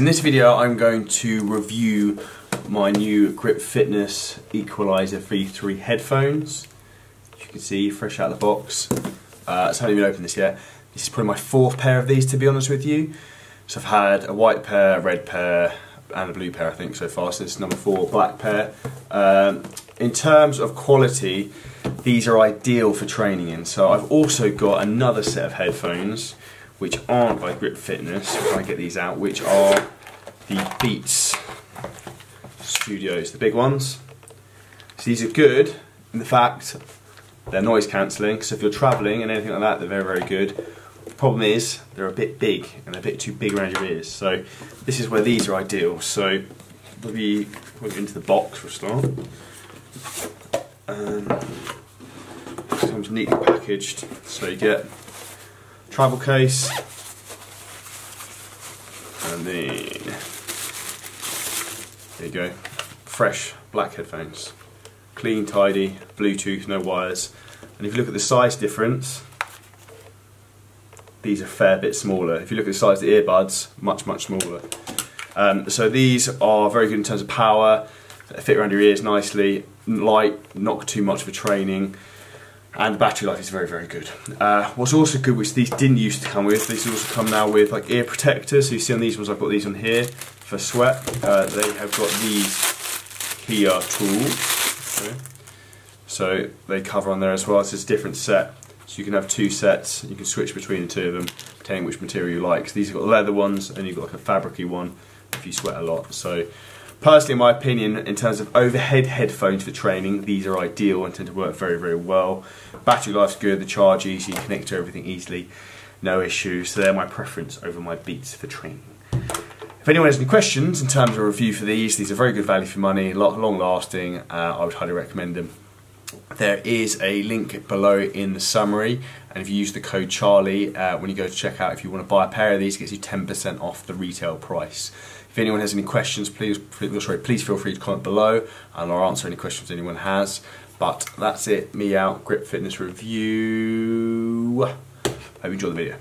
In this video I'm going to review my new Grip Fitness Equalizer V3 headphones. As you can see, fresh out of the box. So I haven't even opened this yet. This is probably my fourth pair of these, to be honest with you. So I've had a white pair, a red pair and a blue pair I think so far, so this is number 4 black pair. In terms of quality, these are ideal for training in. So I've also got another set of headphones which aren't by Grip Fitness, if I get these out, which are the Beats Studios, the big ones. So these are good in the fact they're noise cancelling, so if you're travelling and anything like that, they're very, very good. The problem is they're a bit big and they're a bit too big around your ears, so this is where these are ideal. So we'll be into the box for a start. It comes neatly packaged, so you get travel case, and then there you go, fresh black headphones, clean, tidy, Bluetooth, no wires. And if you look at the size difference, these are a fair bit smaller. If you look at the size of the earbuds, much smaller. So these are very good in terms of power, they fit around your ears nicely, light, not too much for training. And the battery life is very, very good. What's also good, which these didn't used to come with, these also come now with like ear protectors. So you see on these ones, I've got these on here for sweat. They have got these here tools. Okay. So they cover on there as well. So it's a different set. So you can have 2 sets. You can switch between the 2 of them, depending which material you like. So these have got leather ones, and you've got like a fabricy one if you sweat a lot. So personally, in my opinion, in terms of overhead headphones for training, these are ideal and tend to work very, very well. Battery life's good, the charge easy, you can connect to everything easily, no issues. So they're my preference over my Beats for training. If anyone has any questions in terms of a review for these are very good value for money, long lasting. I would highly recommend them. There is a link below in the summary, and if you use the code Charlie when you go to check out, if you want to buy a pair of these, it gets you 10% off the retail price. If anyone has any questions, please feel free to comment below, and I'll answer any questions anyone has. But that's it, me out, Grip Fitness review. Hope you enjoy the video.